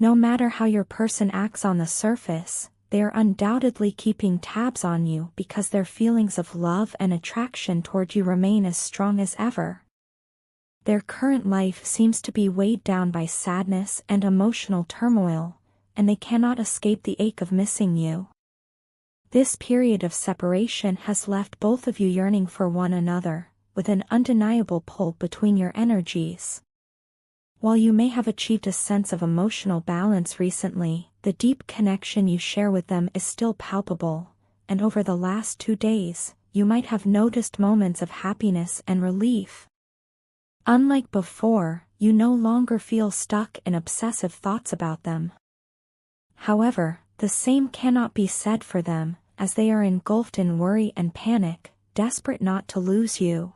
No matter how your person acts on the surface, they are undoubtedly keeping tabs on you because their feelings of love and attraction toward you remain as strong as ever. Their current life seems to be weighed down by sadness and emotional turmoil, and they cannot escape the ache of missing you. This period of separation has left both of you yearning for one another, with an undeniable pull between your energies. While you may have achieved a sense of emotional balance recently, the deep connection you share with them is still palpable, and over the last 2 days, you might have noticed moments of happiness and relief. Unlike before, you no longer feel stuck in obsessive thoughts about them. However, the same cannot be said for them, as they are engulfed in worry and panic, desperate not to lose you.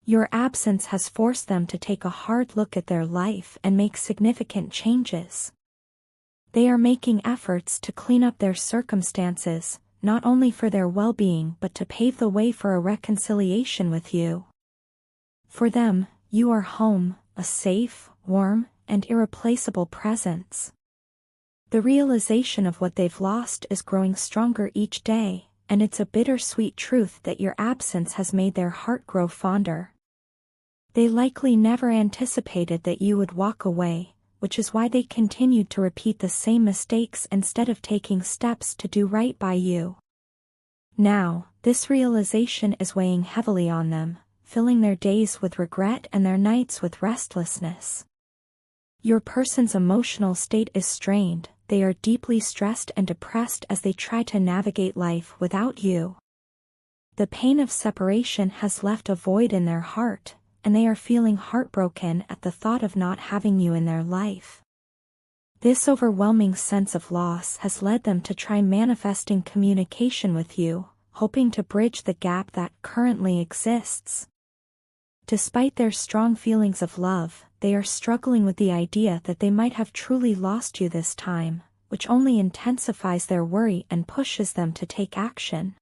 Your absence has forced them to take a hard look at their life and make significant changes. They are making efforts to clean up their circumstances, not only for their well-being but to pave the way for a reconciliation with you. For them, you are home, a safe, warm, and irreplaceable presence. The realization of what they've lost is growing stronger each day, and it's a bittersweet truth that your absence has made their heart grow fonder. They likely never anticipated that you would walk away, which is why they continued to repeat the same mistakes instead of taking steps to do right by you. Now, this realization is weighing heavily on them, filling their days with regret and their nights with restlessness. Your person's emotional state is strained, they are deeply stressed and depressed as they try to navigate life without you. The pain of separation has left a void in their heart, and they are feeling heartbroken at the thought of not having you in their life. This overwhelming sense of loss has led them to try manifesting communication with you, hoping to bridge the gap that currently exists. Despite their strong feelings of love, they are struggling with the idea that they might have truly lost you this time, which only intensifies their worry and pushes them to take action.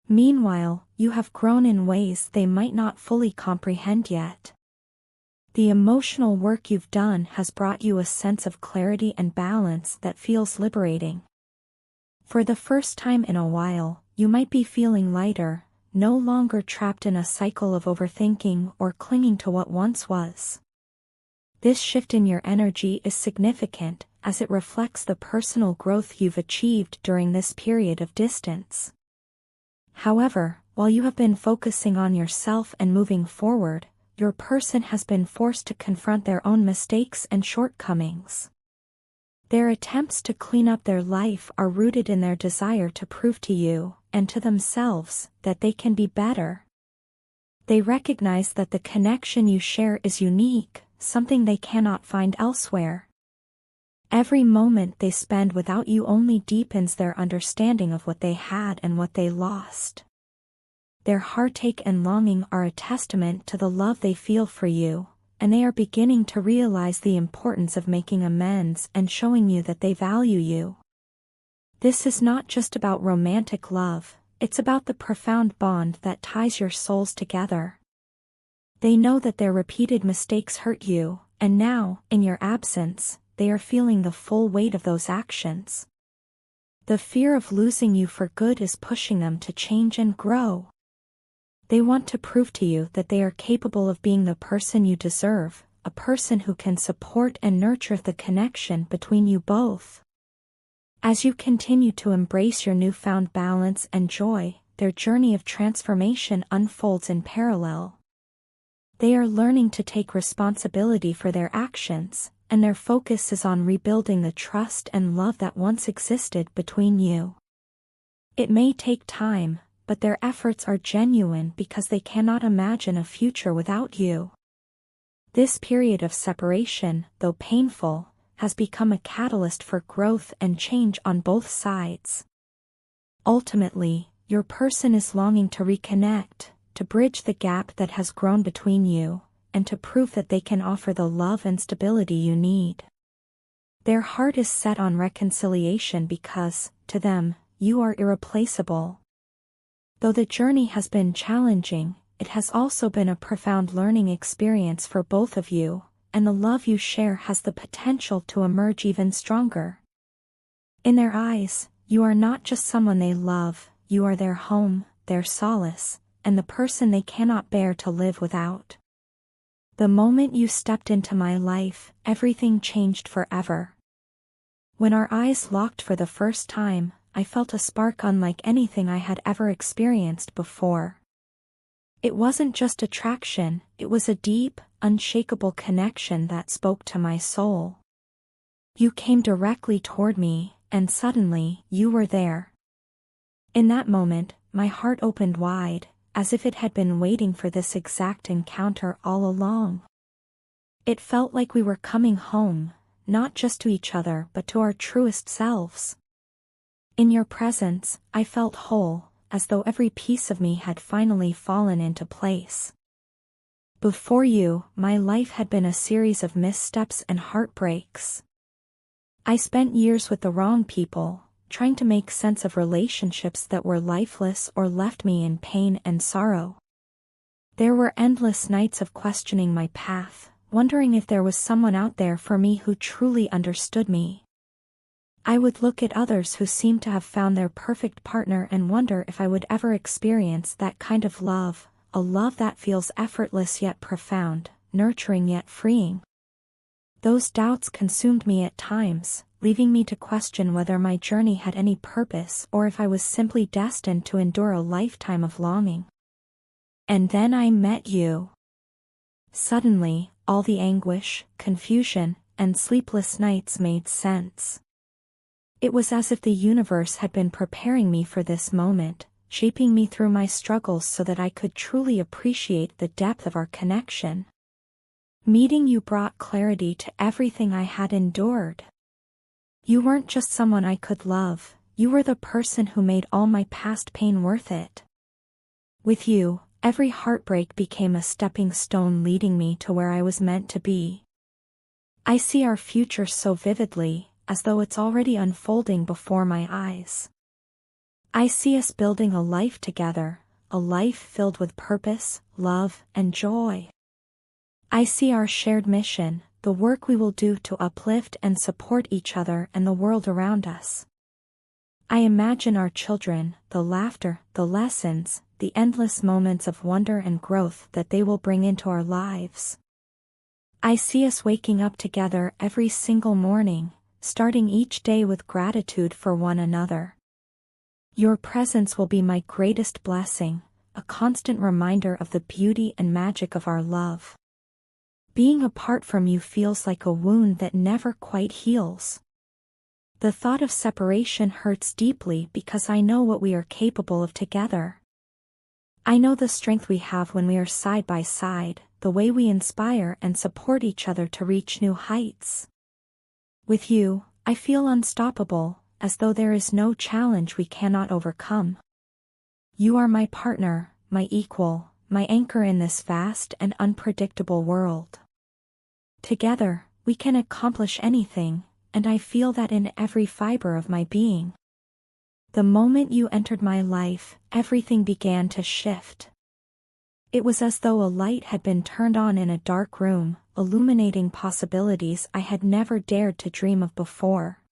Meanwhile, you have grown in ways they might not fully comprehend yet. The emotional work you've done has brought you a sense of clarity and balance that feels liberating. For the first time in a while, you might be feeling lighter, no longer trapped in a cycle of overthinking or clinging to what once was. This shift in your energy is significant, as it reflects the personal growth you've achieved during this period of distance. However, while you have been focusing on yourself and moving forward, your person has been forced to confront their own mistakes and shortcomings. Their attempts to clean up their life are rooted in their desire to prove to you, and to themselves, that they can be better. They recognize that the connection you share is unique, something they cannot find elsewhere. Every moment they spend without you only deepens their understanding of what they had and what they lost. Their heartache and longing are a testament to the love they feel for you, and they are beginning to realize the importance of making amends and showing you that they value you. This is not just about romantic love, it's about the profound bond that ties your souls together. They know that their repeated mistakes hurt you, and now, in your absence, they are feeling the full weight of those actions. The fear of losing you for good is pushing them to change and grow. They want to prove to you that they are capable of being the person you deserve, a person who can support and nurture the connection between you both. As you continue to embrace your newfound balance and joy, their journey of transformation unfolds in parallel. They are learning to take responsibility for their actions, and their focus is on rebuilding the trust and love that once existed between you. It may take time, but their efforts are genuine because they cannot imagine a future without you. This period of separation, though painful, has become a catalyst for growth and change on both sides. Ultimately, your person is longing to reconnect, to bridge the gap that has grown between you, and to prove that they can offer the love and stability you need. Their heart is set on reconciliation because, to them, you are irreplaceable. Though the journey has been challenging, it has also been a profound learning experience for both of you, and the love you share has the potential to emerge even stronger. In their eyes, you are not just someone they love, you are their home, their solace, and the person they cannot bear to live without. The moment you stepped into my life, everything changed forever. When our eyes locked for the first time, I felt a spark unlike anything I had ever experienced before. It wasn't just attraction, it was a deep, unshakable connection that spoke to my soul. You came directly toward me, and suddenly, you were there. In that moment, my heart opened wide, as if it had been waiting for this exact encounter all along. It felt like we were coming home, not just to each other but to our truest selves. In your presence, I felt whole, as though every piece of me had finally fallen into place. Before you, my life had been a series of missteps and heartbreaks. I spent years with the wrong people, trying to make sense of relationships that were lifeless or left me in pain and sorrow. There were endless nights of questioning my path, wondering if there was someone out there for me who truly understood me. I would look at others who seemed to have found their perfect partner and wonder if I would ever experience that kind of love, a love that feels effortless yet profound, nurturing yet freeing. Those doubts consumed me at times, leaving me to question whether my journey had any purpose or if I was simply destined to endure a lifetime of longing. And then I met you. Suddenly, all the anguish, confusion, and sleepless nights made sense. It was as if the universe had been preparing me for this moment, shaping me through my struggles so that I could truly appreciate the depth of our connection. Meeting you brought clarity to everything I had endured. You weren't just someone I could love, you were the person who made all my past pain worth it. With you, every heartbreak became a stepping stone leading me to where I was meant to be. I see our future so vividly, as though it's already unfolding before my eyes. I see us building a life together, a life filled with purpose, love, and joy. I see our shared mission, the work we will do to uplift and support each other and the world around us. I imagine our children, the laughter, the lessons, the endless moments of wonder and growth that they will bring into our lives. I see us waking up together every single morning, starting each day with gratitude for one another. Your presence will be my greatest blessing, a constant reminder of the beauty and magic of our love. Being apart from you feels like a wound that never quite heals. The thought of separation hurts deeply because I know what we are capable of together. I know the strength we have when we are side by side, the way we inspire and support each other to reach new heights. With you, I feel unstoppable, as though there is no challenge we cannot overcome. You are my partner, my equal, my anchor in this vast and unpredictable world. Together, we can accomplish anything, and I feel that in every fiber of my being. The moment you entered my life, everything began to shift. It was as though a light had been turned on in a dark room, illuminating possibilities I had never dared to dream of before.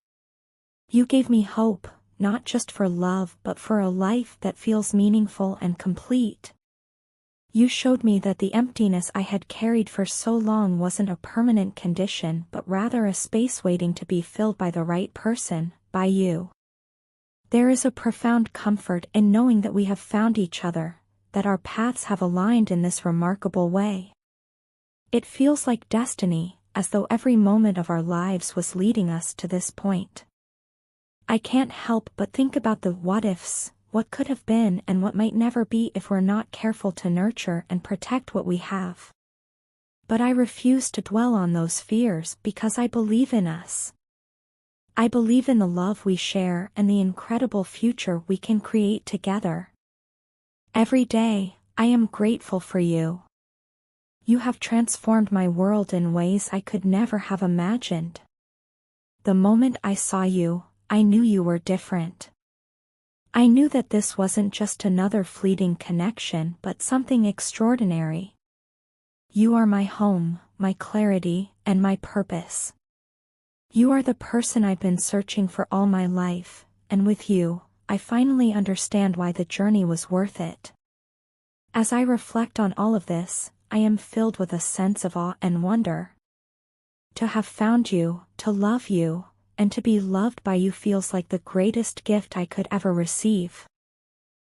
You gave me hope, not just for love but for a life that feels meaningful and complete. You showed me that the emptiness I had carried for so long wasn't a permanent condition but rather a space waiting to be filled by the right person, by you. There is a profound comfort in knowing that we have found each other, that our paths have aligned in this remarkable way. It feels like destiny, as though every moment of our lives was leading us to this point. I can't help but think about the what-ifs, what could have been and what might never be if we're not careful to nurture and protect what we have. But I refuse to dwell on those fears because I believe in us. I believe in the love we share and the incredible future we can create together. Every day, I am grateful for you. You have transformed my world in ways I could never have imagined. The moment I saw you, I knew you were different. I knew that this wasn't just another fleeting connection but something extraordinary. You are my home, my clarity, and my purpose. You are the person I've been searching for all my life, and with you, I finally understand why the journey was worth it. As I reflect on all of this, I am filled with a sense of awe and wonder. To have found you, to love you, and to be loved by you feels like the greatest gift I could ever receive.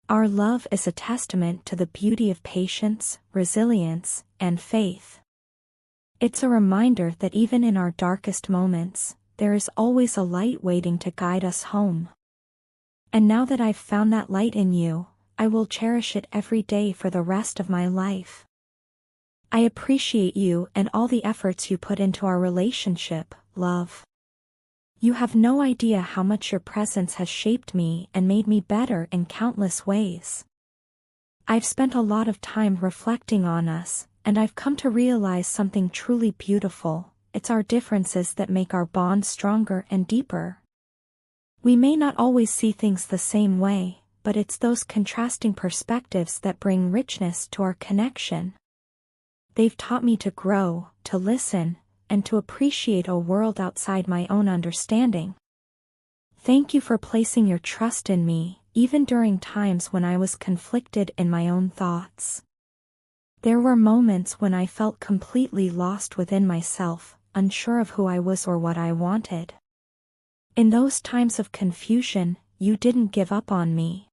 Our love is a testament to the beauty of patience, resilience, and faith. It's a reminder that even in our darkest moments, there is always a light waiting to guide us home. And now that I've found that light in you, I will cherish it every day for the rest of my life. I appreciate you and all the efforts you put into our relationship, love. You have no idea how much your presence has shaped me and made me better in countless ways. I've spent a lot of time reflecting on us, and I've come to realize something truly beautiful. It's our differences that make our bond stronger and deeper. We may not always see things the same way, but it's those contrasting perspectives that bring richness to our connection. They've taught me to grow, to listen, and to appreciate a world outside my own understanding. Thank you for placing your trust in me, even during times when I was conflicted in my own thoughts. There were moments when I felt completely lost within myself, unsure of who I was or what I wanted. In those times of confusion, you didn't give up on me.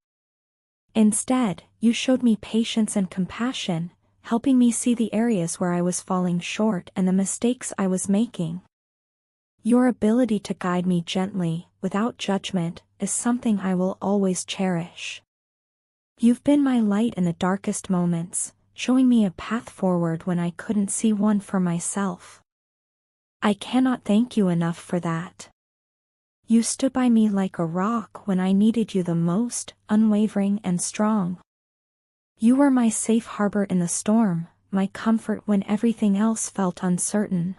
Instead, you showed me patience and compassion, helping me see the areas where I was falling short and the mistakes I was making. Your ability to guide me gently, without judgment, is something I will always cherish. You've been my light in the darkest moments, showing me a path forward when I couldn't see one for myself. I cannot thank you enough for that. You stood by me like a rock when I needed you the most, unwavering and strong. You were my safe harbor in the storm, my comfort when everything else felt uncertain.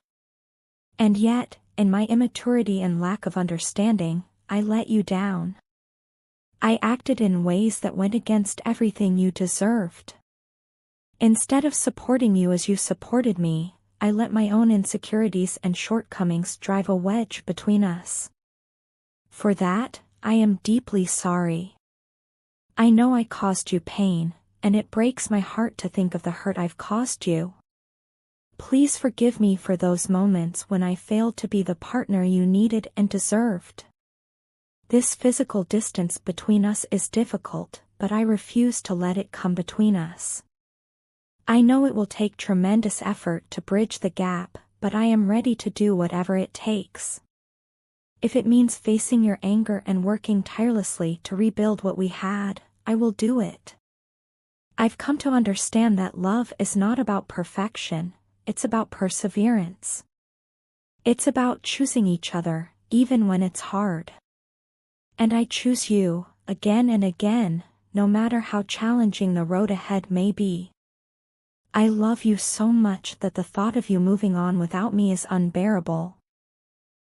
And yet, in my immaturity and lack of understanding, I let you down. I acted in ways that went against everything you deserved. Instead of supporting you as you supported me, I let my own insecurities and shortcomings drive a wedge between us. For that, I am deeply sorry. I know I caused you pain, and it breaks my heart to think of the hurt I've caused you. Please forgive me for those moments when I failed to be the partner you needed and deserved. This physical distance between us is difficult, but I refuse to let it come between us. I know it will take tremendous effort to bridge the gap, but I am ready to do whatever it takes. If it means facing your anger and working tirelessly to rebuild what we had, I will do it. I've come to understand that love is not about perfection, it's about perseverance. It's about choosing each other, even when it's hard. And I choose you, again and again, no matter how challenging the road ahead may be. I love you so much that the thought of you moving on without me is unbearable.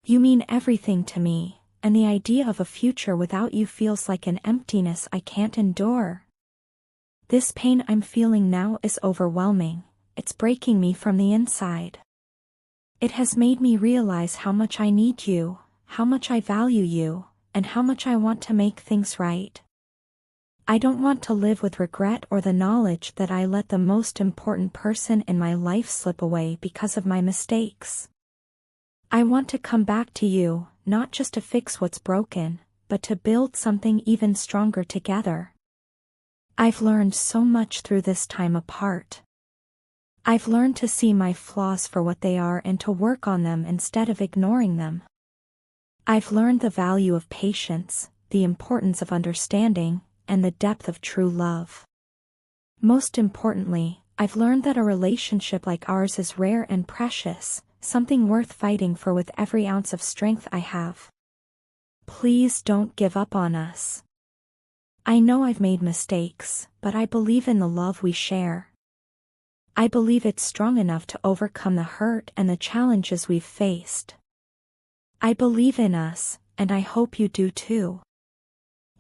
You mean everything to me, and the idea of a future without you feels like an emptiness I can't endure. This pain I'm feeling now is overwhelming, it's breaking me from the inside. It has made me realize how much I need you, how much I value you, and how much I want to make things right. I don't want to live with regret or the knowledge that I let the most important person in my life slip away because of my mistakes. I want to come back to you, not just to fix what's broken, but to build something even stronger together. I've learned so much through this time apart. I've learned to see my flaws for what they are and to work on them instead of ignoring them. I've learned the value of patience, the importance of understanding, and the depth of true love. Most importantly, I've learned that a relationship like ours is rare and precious, something worth fighting for with every ounce of strength I have. Please don't give up on us. I know I've made mistakes, but I believe in the love we share. I believe it's strong enough to overcome the hurt and the challenges we've faced. I believe in us, and I hope you do too.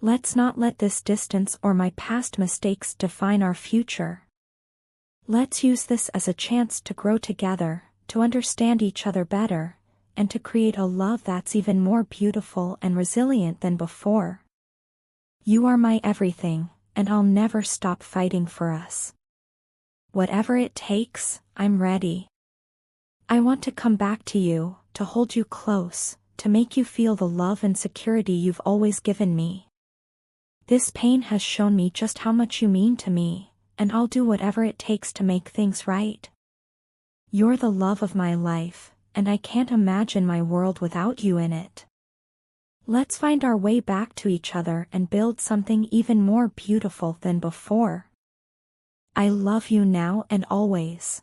Let's not let this distance or my past mistakes define our future. Let's use this as a chance to grow together, to understand each other better, and to create a love that's even more beautiful and resilient than before. You are my everything, and I'll never stop fighting for us. Whatever it takes, I'm ready. I want to come back to you, to hold you close, to make you feel the love and security you've always given me. This pain has shown me just how much you mean to me, and I'll do whatever it takes to make things right. You're the love of my life, and I can't imagine my world without you in it. Let's find our way back to each other and build something even more beautiful than before. I love you now and always.